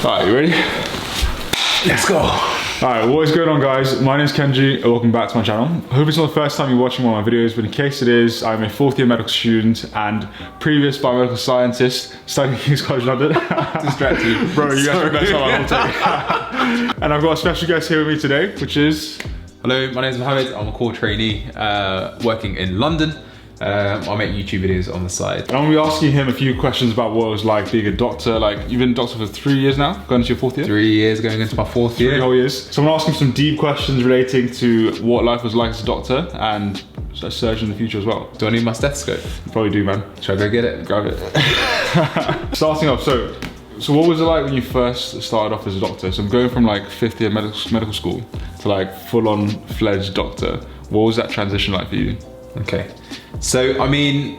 Alright, you ready? Let's go. Alright, what is going on, guys? My name is Kenji and welcome back to my channel. I hope it's not the first time you're watching one of my videos, but in case it is, I'm a fourth year medical student and previous biomedical scientist studying at King's College London. Distracted you. Bro, you guys are the best one I'll take. And I've got a special guest here with me today, which is... Hello, my name is Mohammed. I'm a core trainee working in London. I make YouTube videos on the side. And I'm going to be asking him a few questions about what it was like being a doctor. Like, you've been a doctor for 3 years now, going into your fourth year? 3 years, going into my fourth year. 3 whole years. So I'm going to ask him some deep questions relating to what life was like as a doctor and a surgeon in the future as well. Do I need my stethoscope? You probably do, man. Should I go get it? Grab it. Starting off, so what was it like when you first started off as a doctor? So I'm going from like 5th year medical school to like full-on fledged doctor. What was that transition like for you? Okay, so I mean,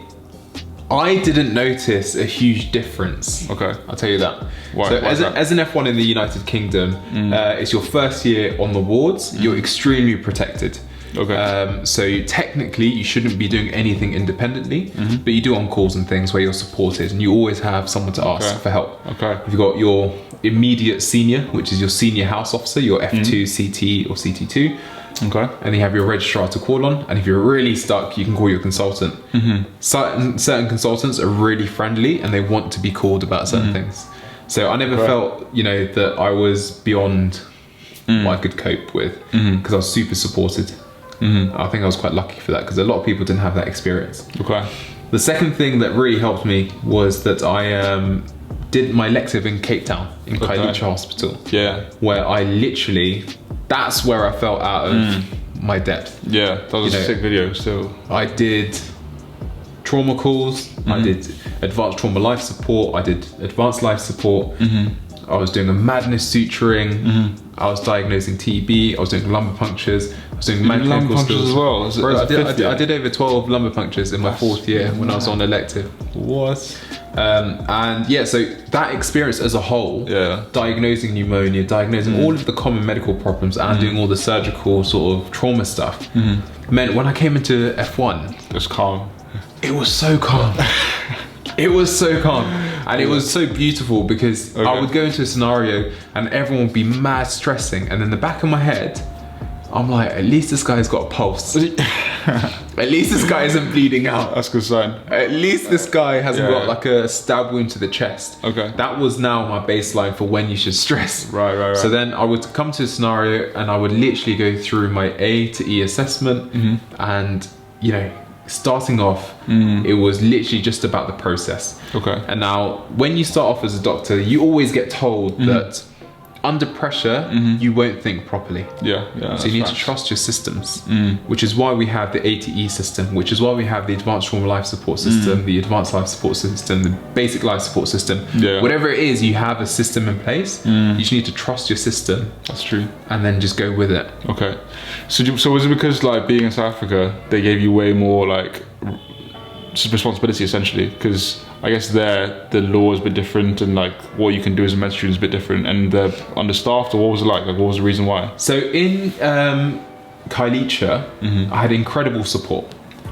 I didn't notice a huge difference. Okay. I'll tell you that. Why? So Why as an F1 in the United Kingdom, it's your first year on the wards. You're extremely protected. Okay. So technically you shouldn't be doing anything independently, but you do on calls and things where you're supported and you always have someone to ask for help. Okay. You've got your immediate senior, which is your senior house officer, your F2, CT or CT2. Okay. And then you have your registrar to call on, and if you're really stuck, you can call your consultant. Certain consultants are really friendly and they want to be called about certain things. So I never felt, you know, that I was beyond what I could cope with because I was super supported. I think I was quite lucky for that because a lot of people didn't have that experience. Okay. The second thing that really helped me was that I did my elective in Cape Town in Kailicha Hospital. Yeah. Where I literally, that's where I felt out of my depth. Yeah, that was a sick video still. I did trauma calls, I did advanced trauma life support, I did advanced life support, I was doing a Maddest suturing, I was diagnosing TB, I was doing lumbar punctures, I was doing lumbar punctures as well? Bro, I did over 12 lumbar punctures in my fourth year when I was on elective. What? And yeah, so that experience as a whole, diagnosing pneumonia, diagnosing all of the common medical problems and doing all the surgical sort of trauma stuff, meant when I came into F1, it was calm. It was so calm. It was so calm. And it was so beautiful because I would go into a scenario and everyone would be mad stressing, and in the back of my head, I'm like, at least this guy's got a pulse. At least this guy isn't bleeding out. That's a good sign. At least this guy hasn't got like a stab wound to the chest. Okay. That was now my baseline for when you should stress. Right. So then I would come to a scenario and I would literally go through my A to E assessment and, you know, starting off, it was literally just about the process. Okay. And now when you start off as a doctor, you always get told that under pressure, you won't think properly. Yeah. So you need to trust your systems, which is why we have the A to E system, which is why we have the advanced trauma life support system, the advanced life support system, the basic life support system. Yeah. Whatever it is, you have a system in place. You just need to trust your system. That's true. And then just go with it. Okay. So was it because like being in South Africa, they gave you way more like responsibility essentially? Because I guess there the law is a bit different and like what you can do as a med student is a bit different, and they're understaffed, or what was it like? Like, what was the reason why? So in Kailicha, I had incredible support.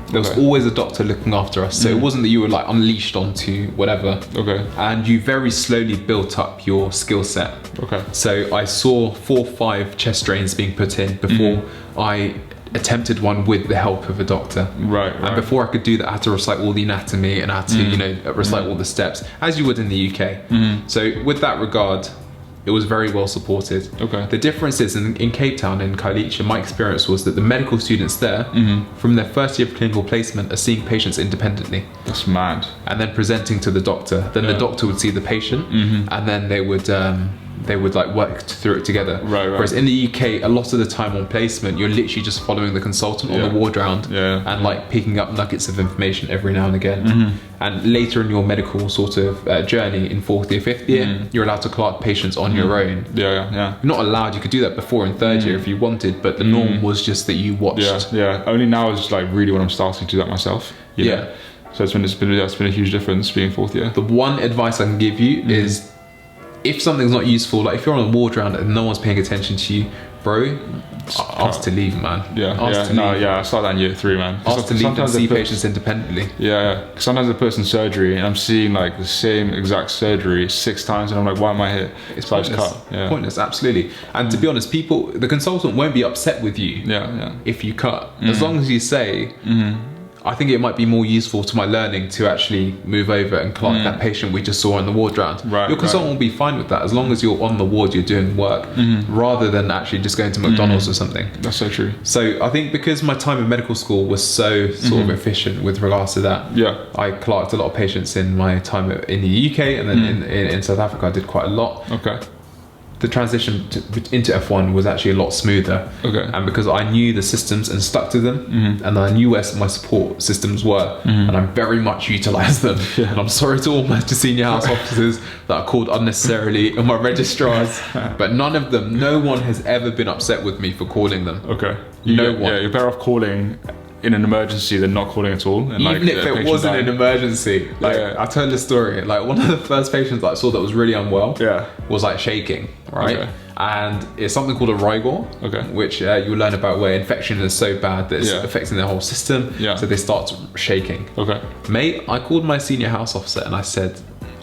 There was always a doctor looking after us, so it wasn't that you were like unleashed onto whatever. Okay. And you very slowly built up your skill set. Okay. So I saw 4 or 5 chest drains being put in before I attempted one with the help of a doctor. Right. And before I could do that, I had to recite all the anatomy and I had to, you know, recite all the steps, as you would in the UK. So with that regard, it was very well supported. Okay. The difference is in Cape Town, in Kailicha, my experience was that the medical students there, from their first year of clinical placement, are seeing patients independently. That's mad. And then presenting to the doctor. Then the doctor would see the patient, and then they would like work through it together. Right. Whereas in the UK, a lot of the time on placement, you're literally just following the consultant on the ward round and like picking up nuggets of information every now and again. And later in your medical sort of journey in 4th year, 5th year, you're allowed to clerk patients on your own. Yeah. You're not allowed, you could do that before in 3rd year if you wanted, but the norm was just that you watched. Yeah. Only now is like really when I'm starting to do that myself. You know? So that's been a huge difference being 4th year. The one advice I can give you is, if something's not useful, like if you're on a ward round and no one's paying attention to you, bro, ask to leave, man. I started that in year 3, man. Ask to leave and see patients independently. Yeah. Sometimes I put in surgery and I'm seeing like the same exact surgery 6 times, and I'm like, why am I here? It's pointless. Pointless, absolutely. And to be honest, the consultant won't be upset with you. If you cut, as long as you say. I think it might be more useful to my learning to actually move over and clock that patient we just saw on the ward round. Your consultant will be fine with that as long as you're on the ward, you're doing work, rather than actually just going to McDonald's or something. That's so true. So I think because my time in medical school was so sort of efficient with regards to that, I clerked a lot of patients in my time in the UK, and then in South Africa I did quite a lot. The transition into F1 was actually a lot smoother. And because I knew the systems and stuck to them, and I knew where my support systems were, and I very much utilised them. And I'm sorry to all my senior house officers that I called unnecessarily, and my registrars, but no one has ever been upset with me for calling them. No one. Yeah, you're better off calling in an emergency than not calling at all. And even if it wasn't an emergency, I told the story, like one of the first patients that I saw that was really unwell was like shaking, right? And it's something called a rigor, which you'll learn about, where infection is so bad that it's affecting their whole system, so they start shaking. Mate, I called my senior house officer and I said,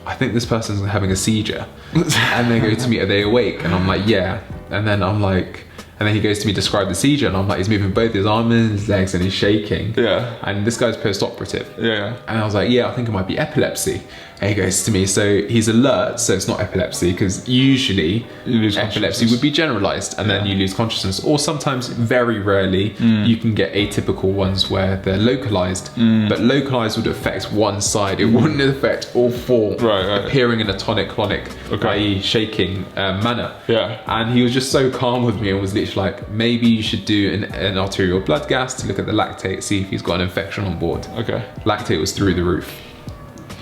I think this person's having a seizure. And they go to me, are they awake? And I'm like, yeah. And then I'm like, and then he goes to me, describe the seizure, and I'm like, he's moving both his arms and his legs and he's shaking. And this guy's post-operative. And I was like, I think it might be epilepsy. And he goes to me, so he's alert, so it's not epilepsy, because usually epilepsy would be generalized and then you lose consciousness. Or sometimes, very rarely, you can get atypical ones where they're localized. But localized would affect one side. It wouldn't affect all 4, appearing in a tonic-clonic, i.e. shaking manner. And he was just so calm with me and was literally like, maybe you should do an arterial blood gas to look at the lactate, see if he's got an infection on board. Lactate was through the roof.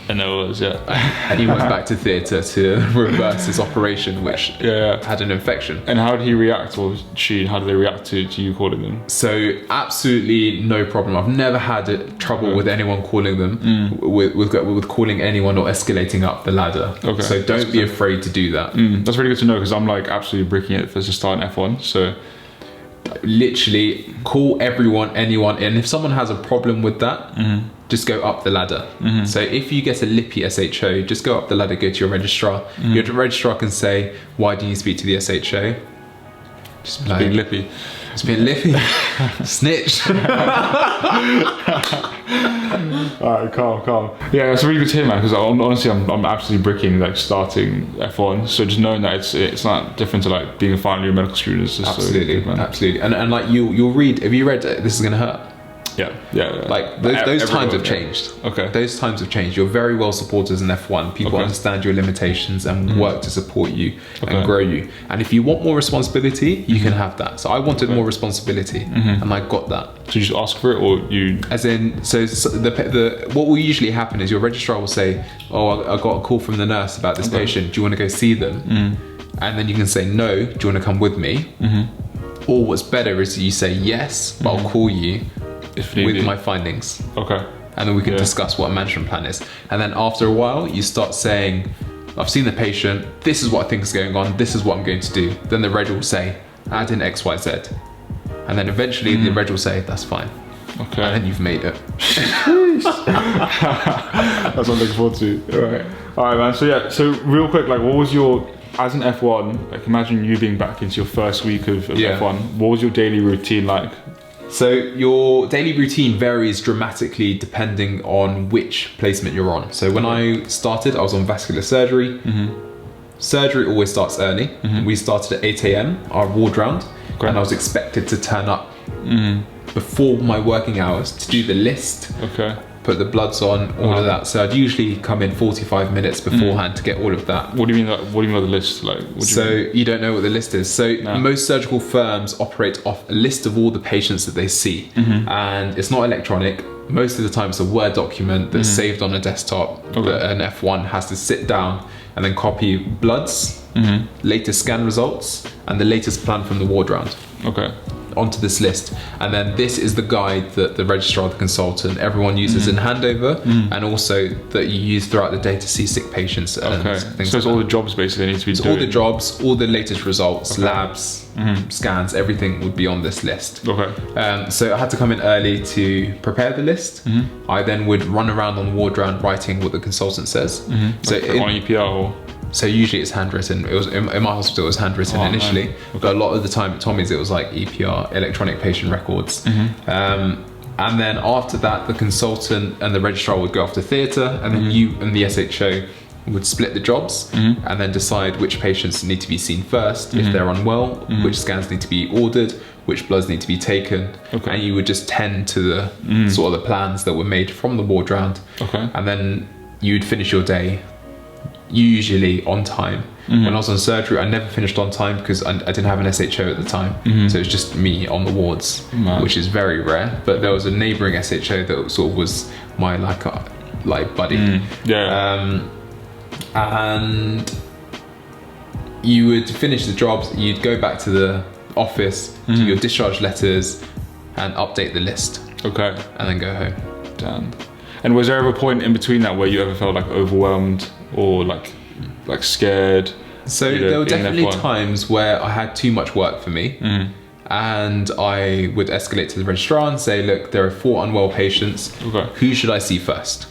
And there was, and he went back to theatre to reverse his operation, which had an infection. And how did he react, or she? How did they react to you calling them? So absolutely no problem. I've never had trouble with anyone calling them, with calling anyone or escalating up the ladder. So don't be afraid to do that. That's really good to know, because I'm like absolutely bricking it for to start an F1. So literally call everyone, anyone, and if someone has a problem with that, just go up the ladder. So if you get a lippy SHO, just go up the ladder, go to your registrar. Your registrar can say, why do you speak to the SHO? Just like, being lippy. It's being lippy. Snitch. Alright, calm. Yeah, it's really good to hear, man, because honestly I'm absolutely bricking like starting F1. So just knowing that it's not different to like being a final year medical student is just absolutely so good, man. Absolutely. And like you'll read, have you read This Is Gonna Hurt? Yeah. Like those times have changed. Those times have changed. You're very well supported as an F1. People understand your limitations and work to support you and grow you. And if you want more responsibility, you can have that. So I wanted more responsibility, and I got that. So you just ask for it, or you? As in, so what will usually happen is your registrar will say, "Oh, I got a call from the nurse about this patient. Do you want to go see them?" And then you can say, "No. Do you want to come with me?" Or what's better is you say yes, but I'll call you with my findings. And then we can discuss what a management plan is. And then after a while, you start saying, I've seen the patient, this is what I think is going on, this is what I'm going to do. Then the reg will say, add in X, Y, Z. And then eventually the reg will say, that's fine. And then you've made it. That's what I'm looking forward to. Alright, man. So real quick, like what was your, as an F1, like imagine you being back into your first week of F1, what was your daily routine like? So your daily routine varies dramatically depending on which placement you're on. So when I started, I was on vascular surgery. Surgery always starts early. We started at 8 AM, our ward round, and I was expected to turn up before my working hours to do the list, put the bloods on, all of that. So I'd usually come in 45 minutes beforehand to get all of that. What do you mean? What do you mean by the list? Like, you don't know what the list is. So most surgical firms operate off a list of all the patients that they see, and it's not electronic. Most of the time, it's a Word document that's saved on a desktop that an F1 has to sit down and then copy bloods, latest scan results, and the latest plan from the ward round. onto this list, and then this is the guide that the registrar, the consultant, everyone uses in handover, and also that you use throughout the day to see sick patients. And things so like it's all the jobs basically need to be all the jobs, all the latest results, labs, scans, everything would be on this list. So I had to come in early to prepare the list. I then would run around on the ward round writing what the consultant says. So on EPR or? So usually it's handwritten. It was in my hospital. It was handwritten initially, but a lot of the time at Tommy's it was like EPR, electronic patient records. And then after that, the consultant and the registrar would go off to theatre, and then you and the SHO would split the jobs and then decide which patients need to be seen first, if they're unwell, which scans need to be ordered, which bloods need to be taken, and you would just tend to the sort of the plans that were made from the ward round, and then you'd finish your day usually on time. When I was on surgery, I never finished on time because I didn't have an SHO at the time, so it was just me on the wards, which is very rare. But there was a neighbouring SHO that sort of was my like buddy. And you would finish the jobs, you'd go back to the office, do your discharge letters and update the list. And then go home. Damn. And was there ever a point in between that where you ever felt like overwhelmed or like scared? So there were definitely times where I had too much work for me, and I would escalate to the registrar and say, look, there are 4 unwell patients. Who should I see first?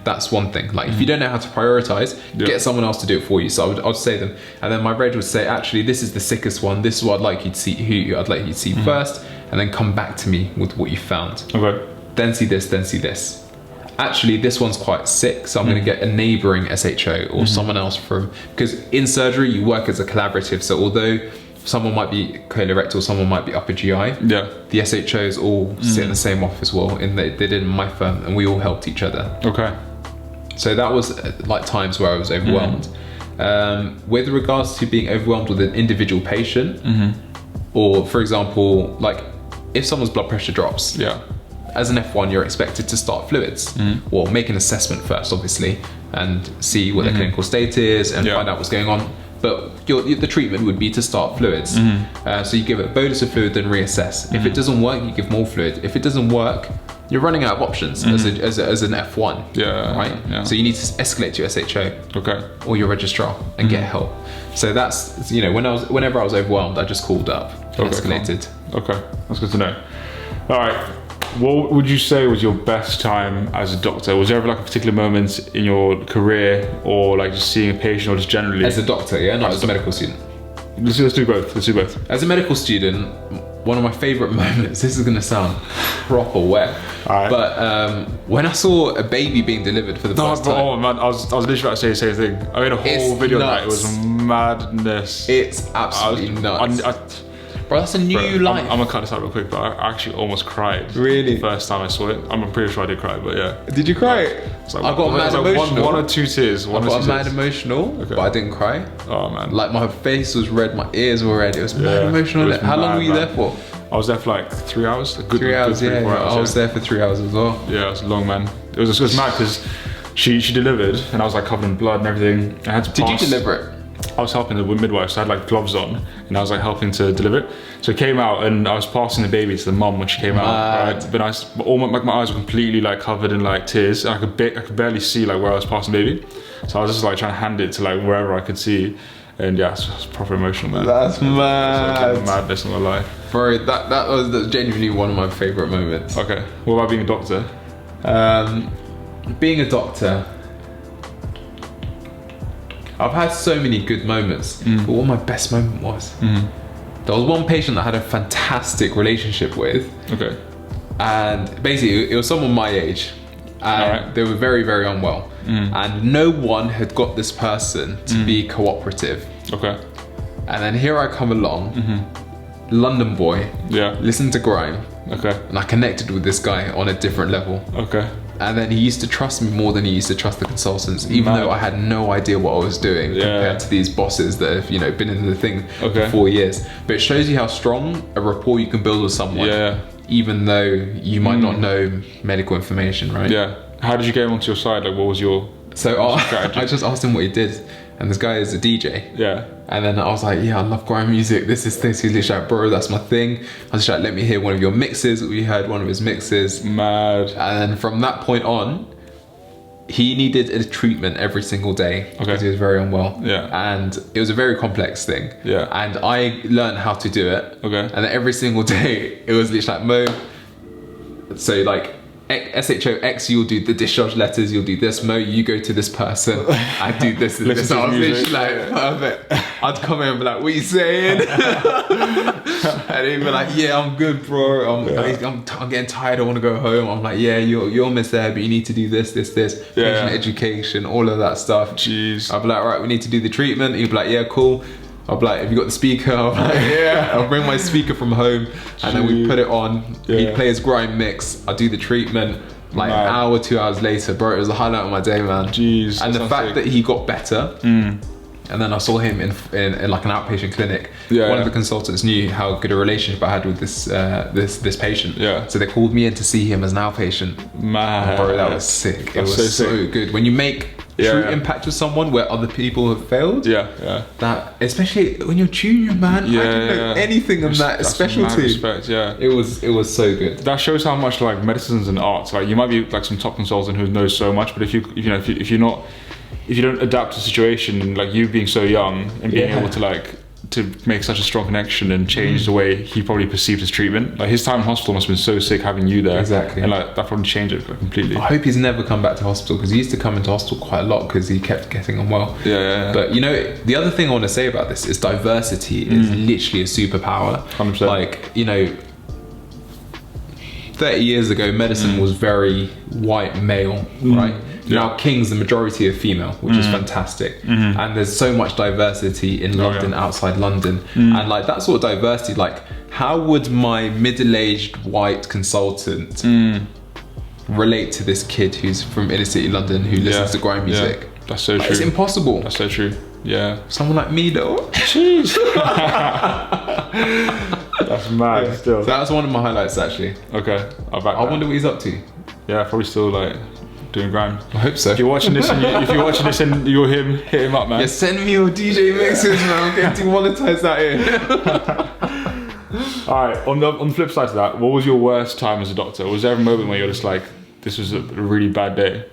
That's one thing. Like if you don't know how to prioritize, get someone else to do it for you. So I'd say them, and then my reg would say, actually, this is the sickest one. This is what I'd like you to see. Who I'd like you to see first, and then come back to me with what you found. Then see this. Then see this. Actually, this one's quite sick, so I'm going to get a neighbouring SHO or someone else from, because in surgery you work as a collaborative. So although someone might be colorectal, someone might be upper GI, the SHOs all sit in the same office. Well, they did in my firm, and we all helped each other. So that was like times where I was overwhelmed. With regards to being overwhelmed with an individual patient, or for example, like if someone's blood pressure drops, as an F1, you're expected to start fluids. Well, make an assessment first, obviously, and see what their clinical state is and find out what's going on. But the treatment would be to start fluids. So you give a bolus of fluid, then reassess. If it doesn't work, you give more fluid. If it doesn't work, you're running out of options as an F1, right? So you need to escalate to your SHO or your registrar and get help. So that's, whenever I was overwhelmed, I just called up and escalated. That's good to know. All right. What would you say was your best time as a doctor? Was there ever like a particular moment in your career, or like just seeing a patient, or just generally? As a doctor, not as a medical student. Let's do both. As a medical student, one of my favourite moments, this is going to sound proper wet, but when I saw a baby being delivered for the first time. Oh man, I was literally about to say the same thing. I made a whole video on that. It was madness. It's absolutely nuts. Bro, that's a new life. I'm gonna cut this out real quick, but I actually almost cried. Really? The first time I saw it. I'm pretty sure I did cry, but yeah. Did you cry? Like, I got mad emotional. One or two tears. I got mad emotional, but I didn't cry. Oh man. Like my face was red, my ears were red. It was mad emotional. How long were you there for? I was there for like 3 hours. 3 hours, 4 hours. I was there for 3 hours as well. Yeah, it was long, man. It was mad because she delivered, and I was like covered in blood and everything. I had to pass. Did you deliver it? I was helping the midwife, so I had like gloves on, and I was like helping to deliver it. So it came out, and I was passing the baby to the mum when she came out. Right? But all my eyes were completely like covered in like tears, and I could barely see like where I was passing the baby. So I was just like trying to hand it to like wherever I could see, and yeah, it was proper emotional, man. That's mad. Like, madness in my life. Bro, that was genuinely one of my favourite moments. Okay, what about being a doctor? Being a doctor, I've had so many good moments, but what my best moment was, there was one patient that I had a fantastic relationship with. And basically it was someone my age, and they were very, very unwell, and no one had got this person to be cooperative. And then here I come along, London boy, listened to grime, and I connected with this guy on a different level. And then he used to trust me more than he used to trust the consultants, even though I had no idea what I was doing compared to these bosses that have, been in the thing for 4 years. But it shows you how strong a rapport you can build with someone, even though you might not know medical information, right? How did you get him onto your side? Like, what was your strategy? I just asked him what he did. and this guy is a DJ. Yeah. And then I was like, yeah, I love grime music. This is this. He's literally like, bro, that's my thing. I was just like, let me hear one of your mixes. We heard one of his mixes. Mad. And then from that point on, he needed a treatment every single day because he was very unwell. Yeah. And it was a very complex thing. Yeah. And I learned how to do it. Okay. And then every single day, it was literally like, Mo. So like, SHOX, you'll do the discharge letters, you'll do this. Mo, you go to this person, I do this and this. I was literally like, perfect. I'd come in and be like, what are you saying? And he'd be like, yeah, I'm good, bro. I'm getting tired, I want to go home. I'm like, yeah, you're almost there, but you need to do this. Patient education, all of that stuff. Jeez. I'd be like, right, we need to do the treatment. He'd be like, yeah, cool. I'll be like, have you got the speaker? I'm like, yeah. I'll bring my speaker from home and then we put it on. He'd play his grime mix. I'll do the treatment. Like an hour, 2 hours later, bro, it was the highlight of my day, man. Jeez. And the fact that he got better, and then I saw him in like an outpatient clinic. One of the consultants knew how good a relationship I had with this patient. Yeah. So they called me in to see him as an outpatient. Man. Bro, that was sick. It was so good. When you make true impact with someone where other people have failed. Yeah. That, especially when you're junior, man. I didn't know anything on that specialty. Respect, It was so good. That shows how much like medicines and arts. Like you might be like some top consultant who knows so much, but if you don't adapt to the situation, like you being so young and being able to make such a strong connection and change the way he probably perceived his treatment. Like his time in hospital must have been so sick having you there. Exactly. And like that probably changed it completely. I hope he's never come back to hospital because he used to come into hospital quite a lot because he kept getting unwell. Yeah. But you know, the other thing I want to say about this is diversity is literally a superpower. 100%. Like, you know, 30 years ago, medicine was very white male, right? Now King's the majority of female, which is fantastic. And there's so much diversity in London, outside London. And like that sort of diversity, like how would my middle-aged white consultant relate to this kid who's from inner city London who listens to grime music? That's so true. It's impossible. That's so true. Yeah. Someone like me though. Jeez. That's mad still. So that's one of my highlights actually. Okay. I wonder what he's up to. Yeah, probably still like doing grime. I hope so. If you're watching this and you're him, hit him up, man. Yeah, send me your DJ mixes, man. I'm getting demonetized out here. Alright, on the flip side to that, what was your worst time as a doctor? Was there a moment where you're just like, this was a really bad day?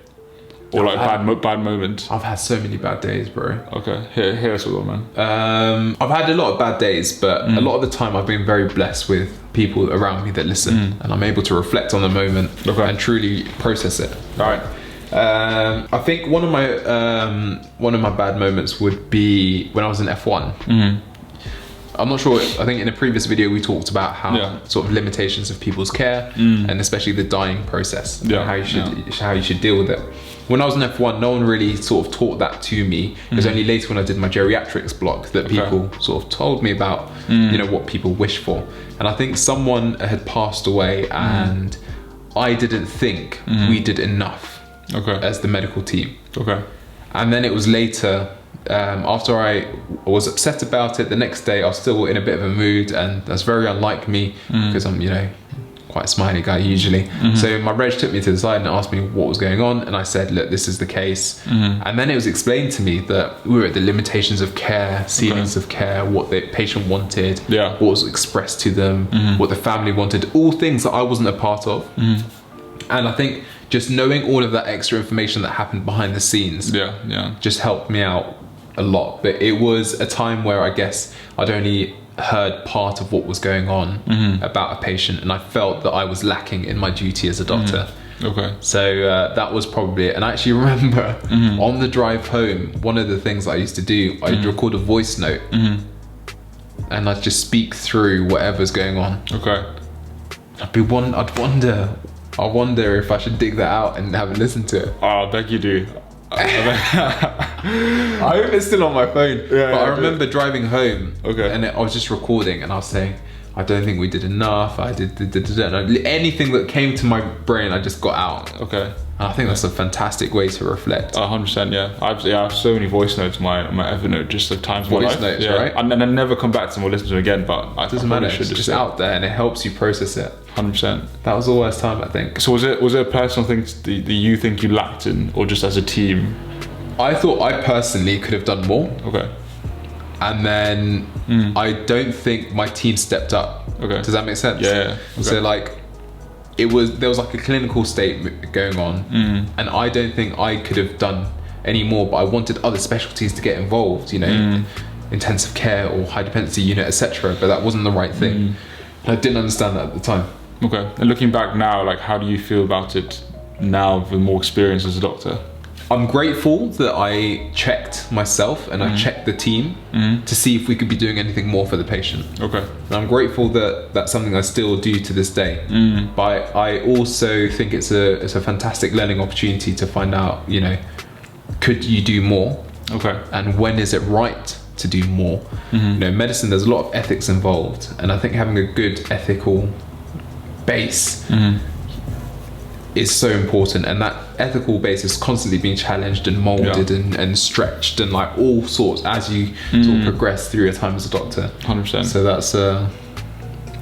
Or like bad moment? I've had so many bad days, bro. Okay, hear us all, man. I've had a lot of bad days, but a lot of the time I've been very blessed with people around me that listen, and I'm able to reflect on the moment and truly process it. All right. I think one of my bad moments would be when I was in F1. I'm not sure. I think in a previous video we talked about how sort of limitations of people's care and especially the dying process and how you should deal with it. When I was in F1, no one really sort of taught that to me. It was only later when I did my geriatrics block that people sort of told me about, you know, what people wish for. And I think someone had passed away and I didn't think we did enough as the medical team. And then it was later, after I was upset about it, the next day I was still in a bit of a mood, and that's very unlike me because I'm, you know, quite a smiley guy usually. So my reg took me to the side and asked me what was going on, and I said, look, this is the case. And then it was explained to me that we were at the limitations of care, ceilings of care, what the patient wanted, what was expressed to them, what the family wanted, all things that I wasn't a part of. And I think just knowing all of that extra information that happened behind the scenes just helped me out a lot. But it was a time where I guess I'd only heard part of what was going on about a patient, and I felt that I was lacking in my duty as a doctor. So that was probably it. And I actually remember on the drive home, one of the things I used to do, I'd record a voice note and I'd just speak through whatever's going on. I wonder if I should dig that out and have a listen to it. Oh, I beg you do. I hope it's still on my phone. But I remember driving home and I was just recording and I was saying, I don't think we did enough. I did anything that came to my brain, I just got out. And I think that's a fantastic way to reflect. 100%, yeah. I have so many voice notes in my Evernote, just like times voice in my life. Notes, right? And then I never come back to them or listen to them again, but it doesn't matter. It's just out there and it helps you process it. 100%. That was the worst time, I think. So was it a personal thing that you think you lacked in, or just as a team? I thought I personally could have done more. Okay. And then I don't think my team stepped up. Okay. Does that make sense? Yeah. Okay. So like, there was like a clinical state going on, and I don't think I could have done any more. But I wanted other specialties to get involved. You know, intensive care or high dependency unit, etc. But that wasn't the right thing. And I didn't understand that at the time. Okay. And looking back now, like, how do you feel about it now with more experience as a doctor? I'm grateful that I checked myself and I checked the team to see if we could be doing anything more for the patient. Okay. And I'm grateful that that's something I still do to this day. But I also think it's a fantastic learning opportunity to find out, you know, could you do more? Okay. And when is it right to do more? You know, medicine, there's a lot of ethics involved, and I think having a good ethical base is so important, and that ethical base is constantly being challenged and molded and stretched and like all sorts as you sort of progress through your time as a doctor. 100%. So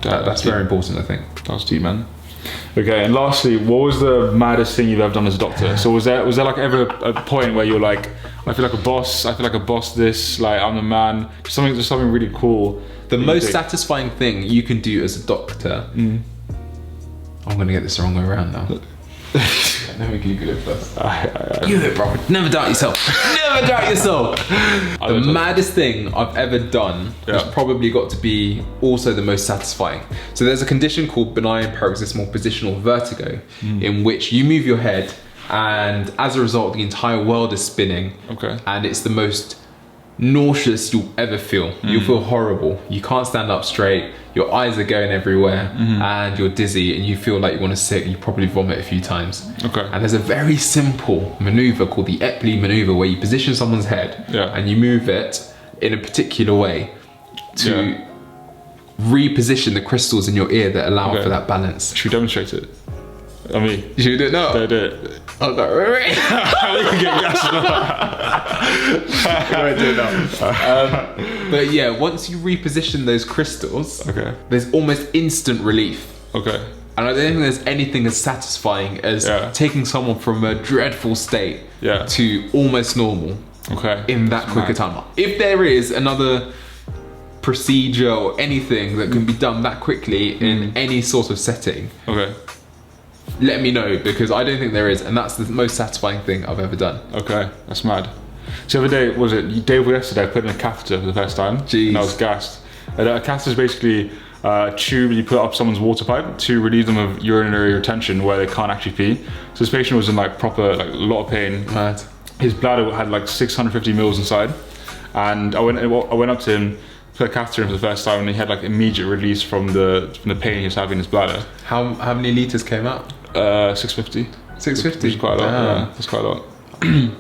that's very important, I think. That's deep, man. Okay, and lastly, what was the maddest thing you've ever done as a doctor? So was there like ever a point where you're like, I feel like a boss, this, like I'm the man, just something really cool? The most satisfying thing you can do as a doctor, I'm gonna get this the wrong way around now. Let me Google it first. You it, bro. Never doubt yourself. Never doubt yourself. The maddest thing I've ever done has probably got to be also the most satisfying. So there's a condition called benign paroxysmal positional vertigo, in which you move your head, and as a result, the entire world is spinning. Okay. And it's the most nauseous you'll ever feel. You'll feel horrible. You can't stand up straight. Your eyes are going everywhere, and you're dizzy, and you feel like you want to sit. You probably vomit a few times. Okay. And there's a very simple maneuver called the Eppley Maneuver, where you position someone's head and you move it in a particular way to reposition the crystals in your ear that allow for that balance. Should we demonstrate it? I mean, you do it now. Don't do it. Oh no! We can get gas. I won't do it now. But yeah, once you reposition those crystals, there's almost instant relief. Okay. And I don't think there's anything as satisfying as taking someone from a dreadful state to almost normal. Okay. In that quicker time. If there is another procedure or anything that can be done that quickly in any sort of setting, let me know, because I don't think there is, and that's the most satisfying thing I've ever done. Okay, that's mad. So the other day, was it day before yesterday, I put in a catheter for the first time. Jeez. And I was gassed. And a catheter is basically a tube you put up someone's water pipe to relieve them of urinary retention where they can't actually pee. So this patient was in like proper, like a lot of pain. Mad. His bladder had like 650 mils inside. And I went up to him, put a catheter in for the first time, and he had like immediate release from the pain he was having in his bladder. How many litres came out? 650. 650? Which is quite a lot, yeah. That's quite a lot.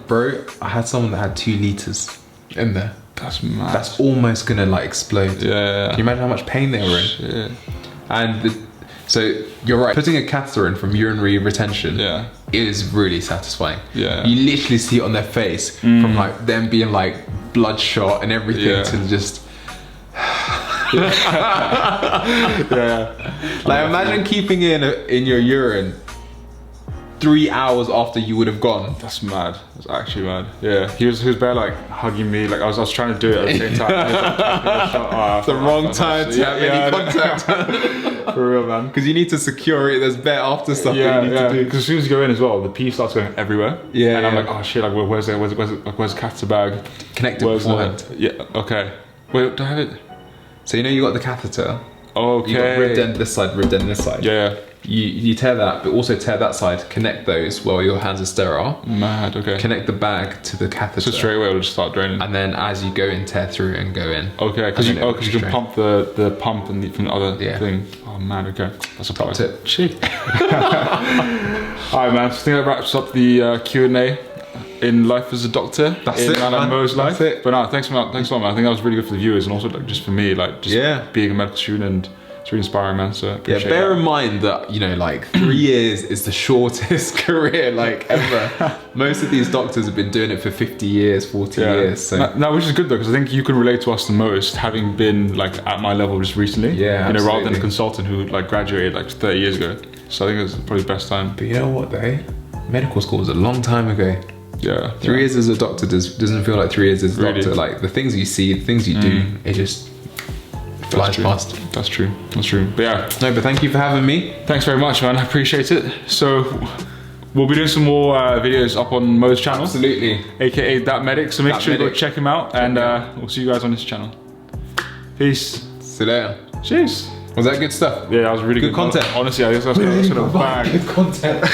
Bro, I had someone that had 2 litres in there. That's mad. That's almost gonna like explode. Yeah. Can you imagine how much pain they were in? Shit. And so you're right, putting a catheter in from urinary retention is really satisfying. Yeah. You literally see it on their face from like them being like bloodshot and everything to just like imagine keeping in your urine 3 hours after you would have gone. That's mad. That's actually mad. Yeah, he was bare like hugging me. Like I was trying to do it at the same time. The wrong time to have any contact. For real, man. Because you need to secure it. There's bare after stuff that you need to do. Because as soon as you go in as well, the pee starts going everywhere. Yeah. And I'm like, oh shit! Like where's the catheter bag? Connected beforehand. Okay. Wait, do I have it? So you know you got the catheter. Okay. You got ribbed end this side, ribbed end this side. Yeah. You tear that, but also tear that side. Connect those while your hands are sterile. Mad. Okay. Connect the bag to the catheter. So straight away it'll just start draining. And then as you go in, tear through and go in. Okay. Because you can pump the pump and from the other thing. Oh man. Okay. That's a top tip. Shit. Alright, man. So I think that wraps up the Q&A. In life as a doctor, that's it, man. Mo's life. That's it. But no, thanks a lot, man. I think that was really good for the viewers and also like just for me, like just being a medical student, and it's really inspiring, man. So bear in mind that like 3 years is the shortest career like ever. Most of these doctors have been doing it for 50 years, 40 years. So no, which is good though, because I think you can relate to us the most, having been like at my level just recently. Yeah, you know, rather than a consultant who like graduated like 30 years ago. So I think it's probably the best time. But you know what, though? Medical school was a long time ago. Yeah. 3 years as a doctor doesn't feel like 3 years as a doctor. Really? Like the things you see, the things you do, it just flies past. That's true. That's true. But yeah. No, but thank you for having me. Thanks very much, man. I appreciate it. So we'll be doing some more videos up on Mo's channel. Absolutely. AKA ThatMedic. So make sure you go check him out, and we'll see you guys on his channel. Peace. See you later. Cheers. Was that good stuff? Yeah, that was really good content. Honestly, I guess that's gonna bang. Good content.